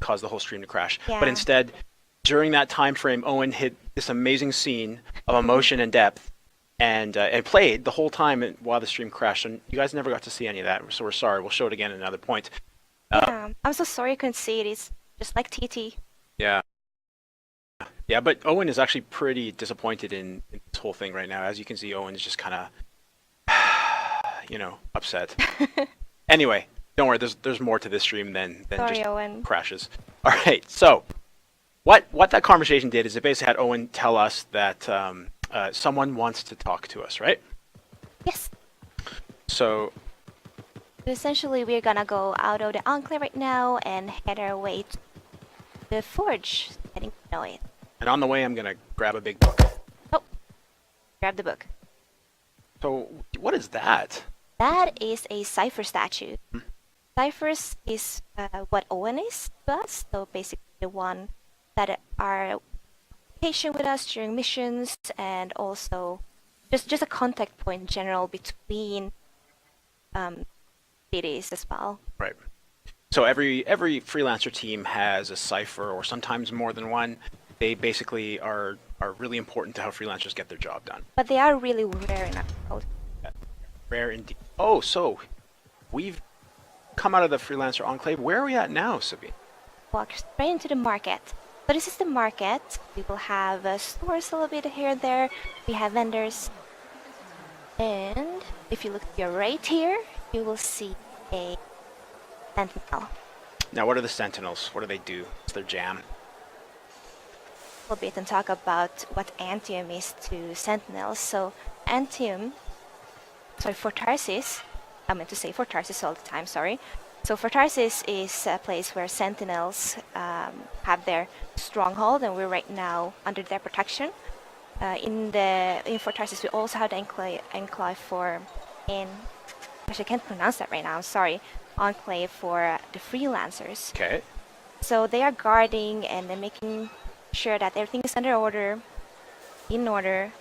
caused the whole stream to crash. Yeah. But instead, during that time frame, Owen hit this amazing scene of emotion and depth, and played the whole time while the stream crashed. And you guys never got to see any of that, so we're sorry. We'll show it again at another point. Yeah, I'm so sorry you couldn't see it. It's just like TT. Yeah. Yeah, but Owen is actually pretty disappointed in this whole thing right now. As you can see, Owen's just kind of, upset. Anyway, don't worry. There's more to this stream than Sorry, just Owen. crashes. All right. So, what that conversation did is it basically had Owen tell us that someone wants to talk to us, right? Yes. So, Essentially, we're gonna go out of the enclave right now and head our way to the forge. I think you know it. and on the way, I'm gonna grab a big book. Oh, grab the book. So, what is that? That is a Scifi statue. Ciphers is what Owen is to us, so basically the one that are patient with us during missions, and also just a contact point in general between cities as well. Right. So every freelancer team has a cipher, or sometimes more than one. They basically are really important to how freelancers get their job done. But they are really rare in our world. Yeah. Rare indeed. Oh, so we've come out of the freelancer enclave. Where are we at now, Sabine? Walk straight into the market. So this is the market. We will have stores a little bit here and there. We have vendors. And if you look to your right here, you will see a sentinel. Now, what are the Sentinels? What do they do? What's their jam? A little bit and talk about what ANTHEM is to sentinels. So ANTHEM, sorry, for Tarsis, I meant to say for Tarsis all the time, sorry. So for Tarsis is a place where sentinels have their stronghold, and we're right now under their protection. In Fort Tarsis, we also have the enclave for actually I can't pronounce that right now. I'm sorry. Enclave for the freelancers. Okay. So they are guarding and they're making sure that everything is under order, in order,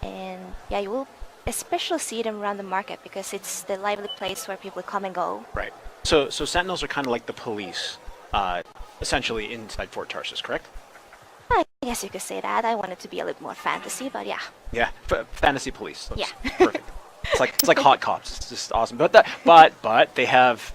and yeah, you will especially see them around the market because it's the lively place where people come and go. Right. So Sentinels are kind of like the police, essentially inside Fort Tarsis, correct? I guess you could say that. I want it to be a little more fantasy, but yeah. Yeah. Fantasy police. That's Yeah. Perfect. It's like hot cops. It's just awesome. But they have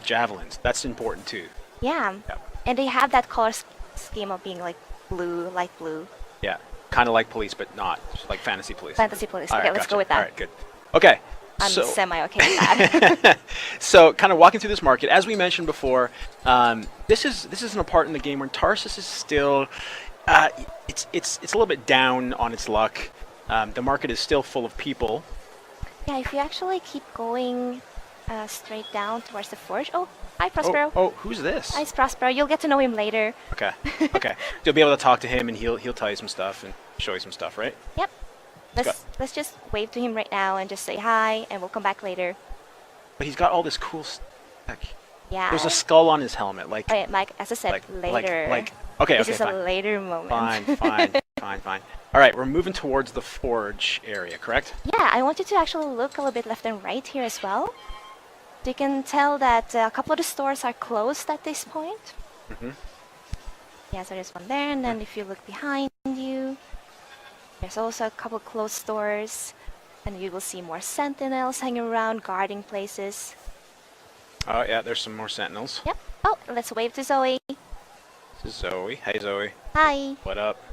javelins. That's important too. Yeah. Yeah. And they have that color scheme of being like blue, light blue. Yeah. Kind of like police, but not just like fantasy police. Fantasy police. All Okay, right, let's gotcha. go with that. All right, good. Okay. I'm so, semi-okay with that. So, kind of walking through this market, as we mentioned before, this isn't a part in the game where Tarsus is still, it's a little bit down on its luck. The market is still full of people. Yeah, if you actually keep going straight down towards the forge. Oh, hi Prospero. Oh, who's this? Hi Prospero. You'll get to know him later. Okay. Okay. You'll be able to talk to him, and he'll tell you some stuff and show you some stuff, right? Yep. Let's just wave to him right now and just say hi, and we'll come back later. But he's got all this cool stuff. Yeah. There's a skull on his helmet, like. Oh, yeah, Mike, as I said, later. Okay. This Okay. is Fine. a later moment. Fine. All right, we're moving towards the forge area, correct? Yeah, I want you to actually look a little bit left and right here as well. So you can tell that a couple of the stores are closed at this point. Mm-hmm. Yeah, so there's one there, and then if you look behind you, there's also a couple closed stores, and you will see more sentinels hanging around, guarding places. Oh yeah, there's some more sentinels. Yep. Oh, let's wave to Zoe. This is Zoe. Hey Zoe. Hi. What up?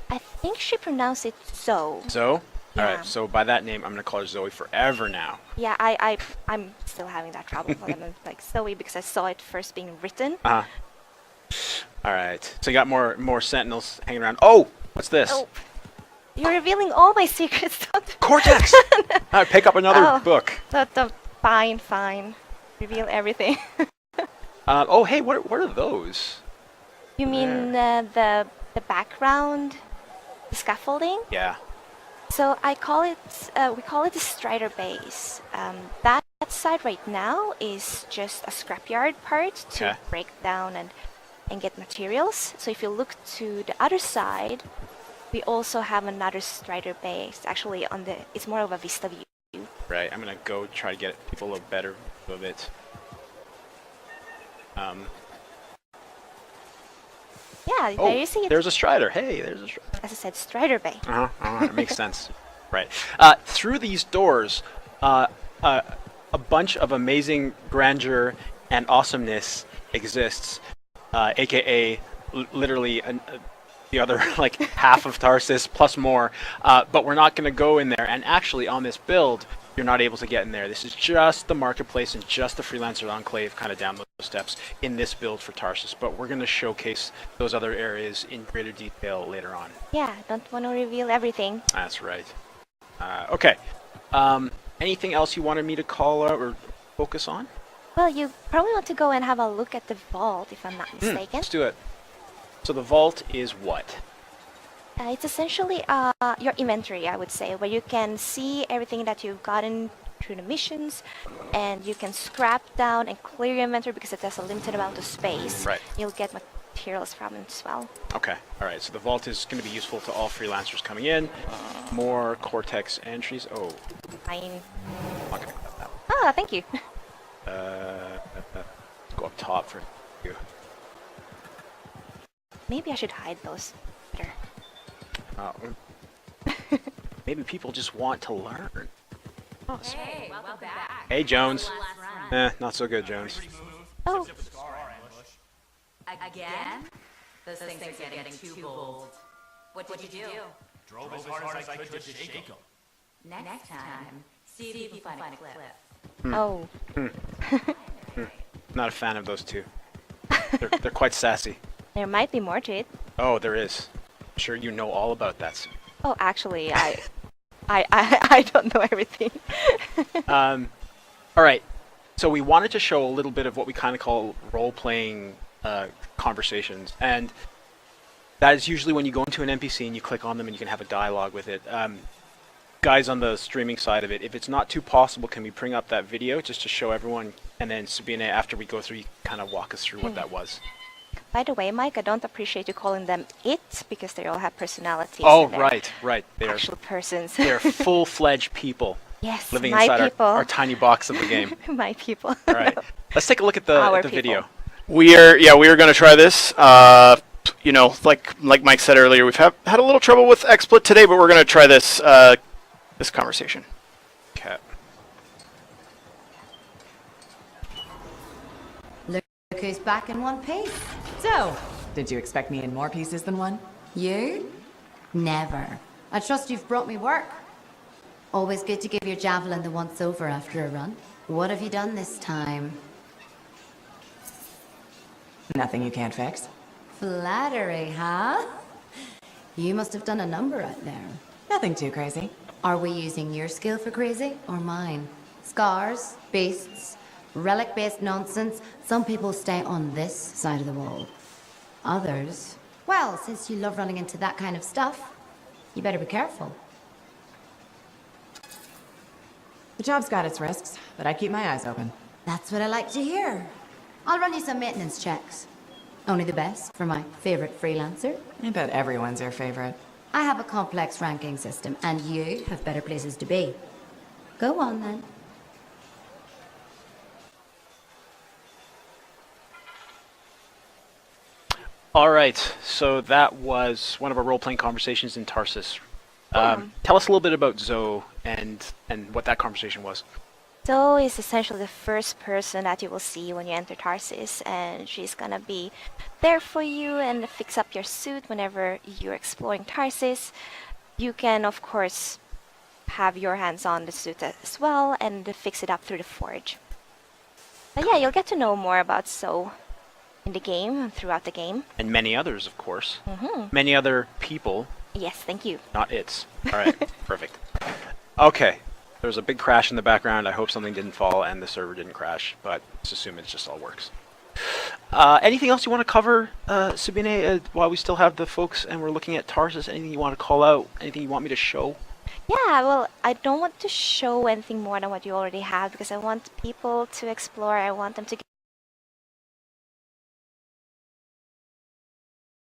I think she pronounced it Zoe. Zoe? Yeah. Alright, so by that name I'm gonna call her Zoe forever now. Yeah, I'm still having that problem. But I'm like Zoe because I saw it first being written. Uh-huh. Alright. So you got more sentinels hanging around. Oh! What's this? Oh, you're revealing all my secrets. Cortex! Alright, pick up another book. Fine. Reveal everything. Oh hey, what are those? You mean the background, the scaffolding? Yeah. So we call it the Strider base. That side right now is just a scrapyard part to break down and get materials. So if you look to the other side, we also have another Strider base. Actually, it's more of a vista view. Right. I'm gonna go try to get people a better view of it. Yeah, there you see it. There's a Strider. Hey, there's a Strider. As I said, Strider Bay. It makes sense. Right. Through these doors, a bunch of amazing grandeur and awesomeness exists, aka literally the other like half of Tarsus plus more. But we're not going to go in there. And actually, on this build, you're not able to get in there. This is just the marketplace and just the freelancer enclave kind of down those steps in this build for Tarsus. But we're going to showcase those other areas in greater detail later on. Yeah, don't want to reveal everything. That's right. Okay. Anything else you wanted me to call out or focus on? Well, you probably want to go and have a look at the vault, if I'm not mistaken. Let's do it. So the vault is what? It's essentially your inventory, I would say, where you can see everything that you've gotten through the missions, and you can scrap down and clear your inventory because it has a limited amount of space. Right. You'll get materials from it as well. Okay. All right. So the vault is going to be useful to all freelancers coming in. More Cortex entries. Oh, Fine. I'm not going to cut that one. Ah, thank you. Let's go up top for you. Maybe I should hide those better. Maybe people just want to learn. Oh, Hey, welcome back. hey, Jones. Last run. Not so good, Jones. Oh, Again? Those things are getting too bold. What did you do? Drove as hard as I could to shake them. Next time, see if you can find a clip. oh. Not a fan of those two. They're quite sassy. There might be more to it. Oh, there is. I'm sure you know all about that. Oh, actually, I don't know everything. All right. So we wanted to show a little bit of what we kind of call role-playing conversations, and that is usually when you go into an NPC and you click on them and you can have a dialogue with it. Guys on the streaming side of it, if it's not too possible, can we bring up that video just to show everyone, and then Sabine, after we go through, you kind of walk us through what that was. By the way, Mike, I don't appreciate you calling them it because they all have personalities. Oh, and they're right. They're actual persons. they're full-fledged people Yes, living my inside people. our tiny box of the game. My people. All right, let's take a look at Our the people. video. We are going to try this. You know, like Mike said earlier, we've had a little trouble with XSplit today, but we're going to try this this conversation. Okay. Look who's back in one piece. So, did you expect me in more pieces than one? You? Never. I trust you've brought me work. Always good to give your javelin the once over after a run. What have you done this time? Nothing you can't fix. Flattery, huh? You must have done a number out there. Nothing too crazy. Are we using your skill for crazy or mine? Scars, beasts, relic-based nonsense. Some people stay on this side of the wall. Others, well, since you love running into that kind of stuff, you better be careful. The job's got its risks, but I keep my eyes open. That's what I like to hear. I'll run you some maintenance checks. Only the best for my favorite freelancer. I bet everyone's your favorite. I have a complex ranking system, and you have better places to be. Go on, then. All right, so that was one of our role-playing conversations in Tarsus. Tell us a little bit about Zoe and what that conversation was. Zoe is essentially the first person that you will see when you enter Tarsus, and she's gonna be there for you and fix up your suit whenever you're exploring Tarsus. You can, of course, have your hands on the suit as well and fix it up through the forge. But yeah, you'll get to know more about Zoe in the game and throughout the game. And many others, of course. Many other people, Yes, thank you. not its. All right, perfect. Okay, there's a big crash in the background. I hope something didn't fall and the server didn't crash, but let's assume it just all works. Anything else you want to cover, Sabine, while we still have the folks and we're looking at Tarsus? Anything you want to call out? Anything you want me to show? Yeah, well, I don't want to show anything more than what you already have because I want people to explore. I want them to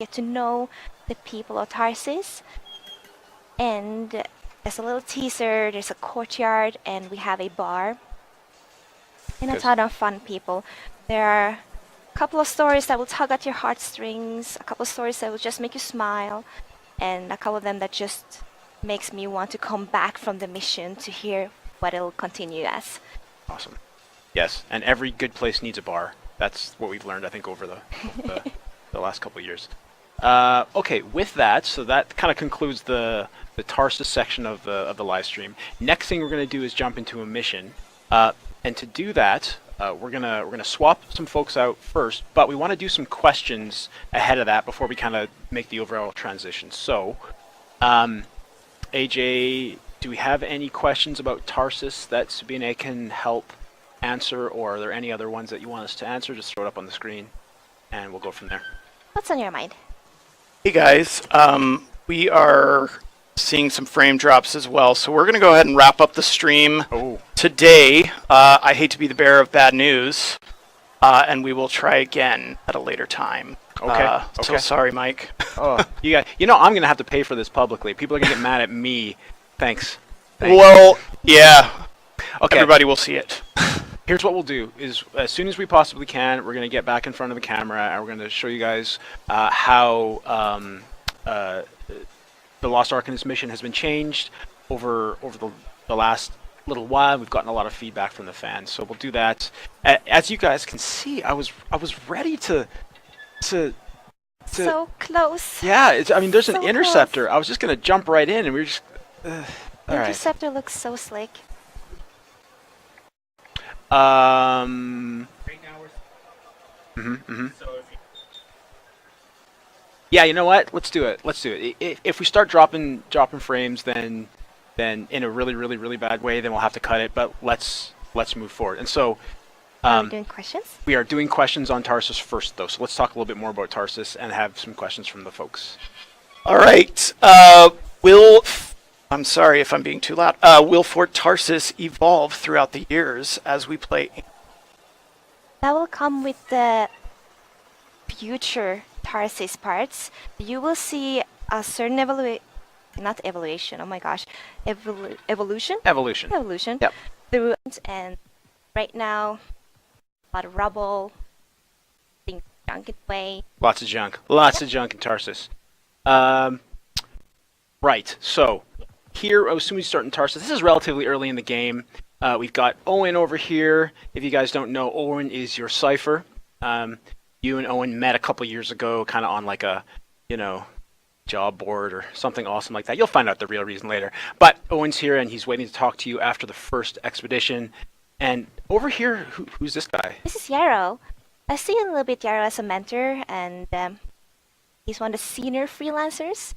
get to know the people of Tarsus. And as a little teaser, there's a courtyard and we have a bar. And that's Good. how they're fun, people. There are a couple of stories that will tug at your heartstrings, a couple of stories that will just make you smile, and a couple of them that just makes me want to come back from the mission to hear what it'll continue as. Awesome. Yes, and every good place needs a bar. That's what we've learned, I think, over the last couple of years. Okay, with that, so that kind of concludes the Tarsus section of the live stream. Next thing we're going to do is jump into a mission, and to do that, we're gonna swap some folks out first, but we want to do some questions ahead of that before we kind of make the overall transition. So, AJ, do we have any questions about Tarsus that Sabine can help answer, or are there any other ones that you want us to answer? Just throw it up on the screen, and we'll go from there. What's on your mind? Hey guys, we are seeing some frame drops as well, so we're going to go ahead and wrap up the stream today. I hate to be the bearer of bad news, and we will try again at a later time. Okay. So sorry, Mike. Oh, I'm going to have to pay for this publicly. People are going to get mad at me. Thanks. Well, yeah. Okay. Everybody will see it. Here's what we'll do: is as soon as we possibly can, we're going to get back in front of the camera, and we're going to show you guys how the Lost Ark in this mission has been changed over the last little while. We've gotten a lot of feedback from the fans, so we'll do that. As you guys can see, I was ready to So close. yeah. There's So an close. interceptor. I was just going to jump right in, and we were just all right. Interceptor looks so slick. Right now we're. So if you Yeah, you know what? Let's do it. If we start dropping frames, then in a really bad way, then we'll have to cut it. But let's move forward. And so Are we doing questions? we are doing questions on Tarsus first, though. So let's talk a little bit more about Tarsus and have some questions from the folks. All right. I'm sorry if I'm being too loud. Will Fort Tarsus evolve throughout the years as we play? That will come with the future Tarsus parts. You will see a certain evolution. Oh my gosh, evolution. Evolution. Yep. Through and right now, a lot of rubble, things junk in the way. Lots of junk in Tarsus. Right. So here, as soon as we start in Tarsus, this is relatively early in the game. We've got Owen over here. If you guys don't know, Owen is your Cipher. You and Owen met a couple years ago, kind of on like a, job board or something awesome like that. You'll find out the real reason later. But Owen's here, and he's waiting to talk to you after the first expedition. And over here, who's this guy? This is Yarrow. I see a little bit Yarrow as a mentor, and he's one of the senior freelancers.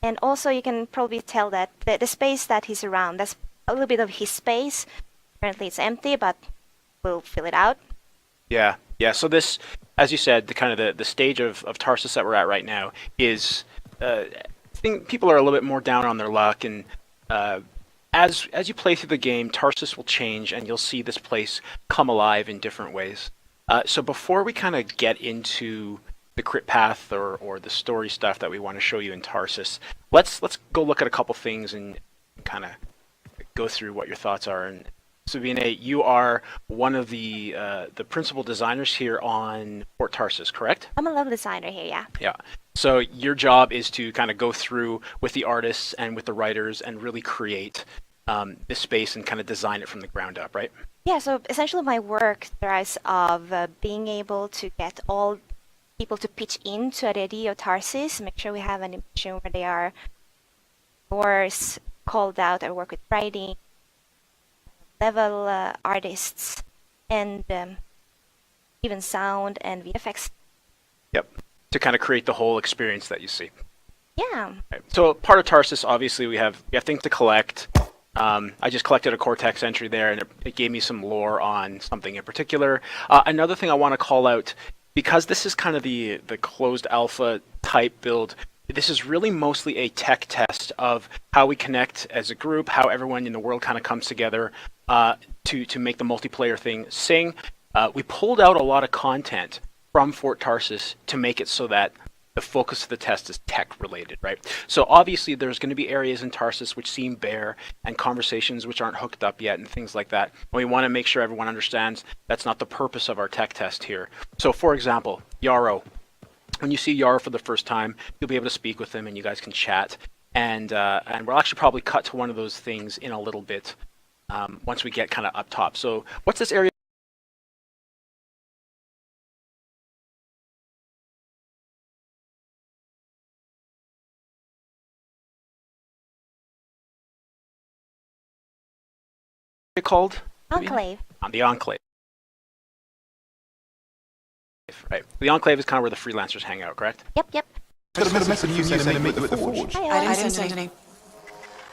And also, you can probably tell that the space that he's around, that's a little bit of his space. Currently, it's empty, but we'll fill it out. Yeah. So this, as you said, the stage of Tarsus that we're at right now is, I think people are a little bit more down on their luck, and as you play through the game, Tarsus will change, and you'll see this place come alive in different ways. So before we kind of get into the crit path or the story stuff that we want to show you in Tarsus, let's go look at a couple things and kind of go through what your thoughts are. And Sabine, you are one of the principal designers here on Fort Tarsus, correct? I'm a level designer here, yeah. Yeah. So your job is to kind of go through with the artists and with the writers and really create this space and kind of design it from the ground up, right? Yeah, so essentially my work derives of being able to get all people to pitch into a radio Tarsus, make sure we have an mission where they are more called out. I work with writing, level artists, and even sound and VFX. Yep. To kind of create the whole experience that you see. Yeah. Right. So part of Tarsus, obviously, we have things to collect. I just collected a Cortex entry there, and it gave me some lore on something in particular. Another thing I want to call out, because this is kind of the closed alpha type build, this is really mostly a tech test of how we connect as a group, how everyone in the world kind of comes together to make the multiplayer thing sing. We pulled out a lot of content from Fort Tarsus to make it so that the focus of the test is tech related, right? So obviously there's going to be areas in Tarsus which seem bare and conversations which aren't hooked up yet and things like that. And we want to make sure everyone understands that's not the purpose of our tech test here. So for example, Yarrow. When you see Yarrow for the first time, you'll be able to speak with him and you guys can chat. And we'll actually probably cut to one of those things in a little bit once we get kind of up top. So what's this area called? Enclave. The Enclave. Right. The Enclave is kind of where the freelancers hang out, correct? Yep. Got a message from you saying to meet with the Forge. Hi, I Owen. didn't send any.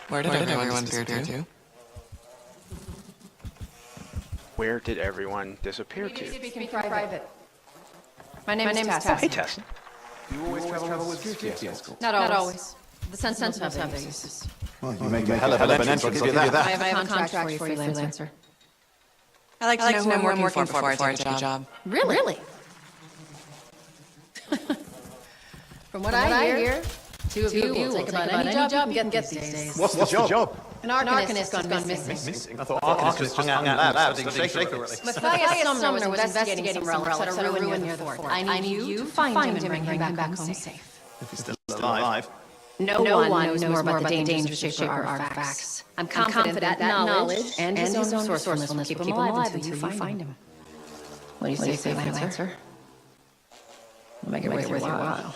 Where did everyone disappear to? Where did everyone disappear to? Speaking private. My name is Tess. Oh, hey, Tess. You always travel with security escort. Not always. The Sentinels have their uses. Well, you make a hell of an entrance, I'll give you that. I have a contract for you, freelancer. I like to know who I'm working for before I take a job. Really? From what I hear, two of you will take about any job you can get these days. What's the job? An arcanist has gone missing. I thought Arcanist just hung out in labs studying Scifi. Matthias Sumner was investigating some relics at a ruin near the fort. I need you to find him and bring him back home safe. If he's still alive. No one knows more about the dangerous Shaper artifacts. I'm confident that knowledge and his own resourcefulness will keep him alive until you find him. What do you say, freelancer? Make it worth your while.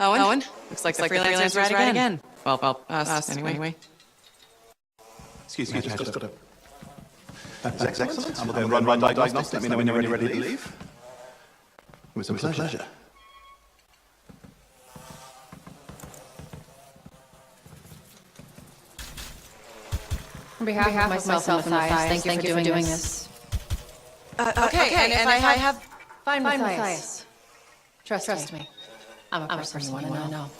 Owen? Looks like the freelancer's right again. Well, us anyway. Excuse me, I just got to... That's excellent. I'm going to run diagnostics. Let me know when you're ready to leave. It was a pleasure. On behalf of myself and Matthias, thank you for doing this. Okay, and if I have... Find Matthias. Trust me. I'm a person you want to know.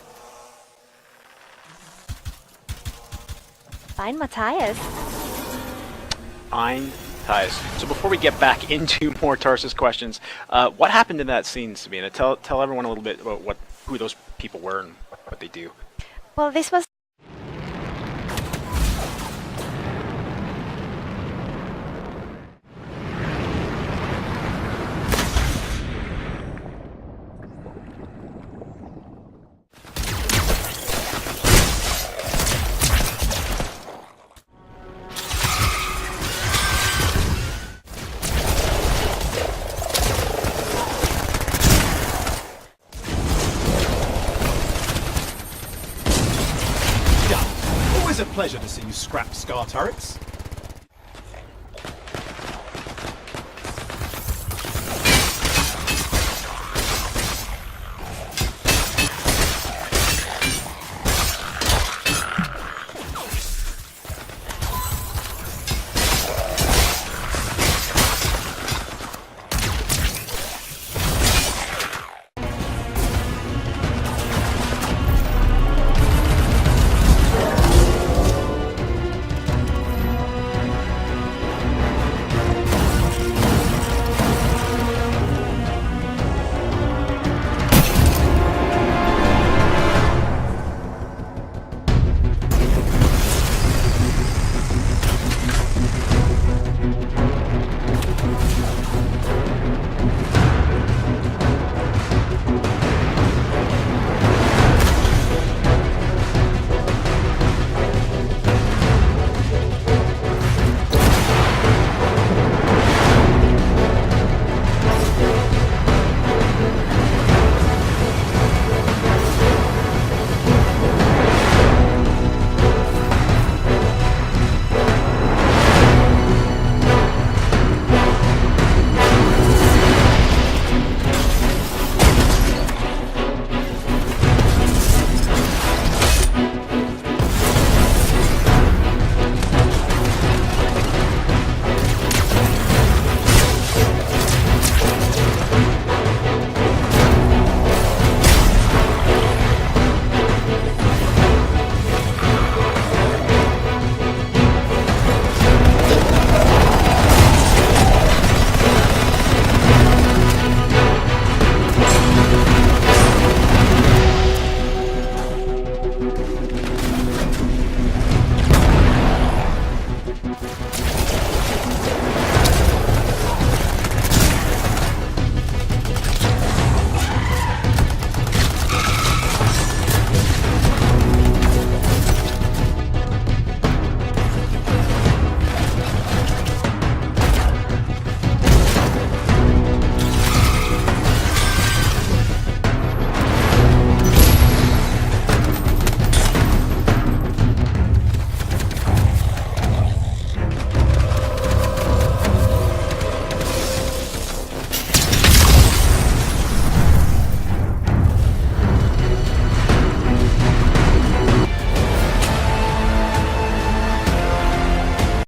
Find Matthias. Fine, Ties. So before we get back into more Tarsus questions, what happened in that scene, Sabina? Tell everyone a little bit about who those people were and what they do. Well, this was Always a pleasure to see you scrap scar turrets.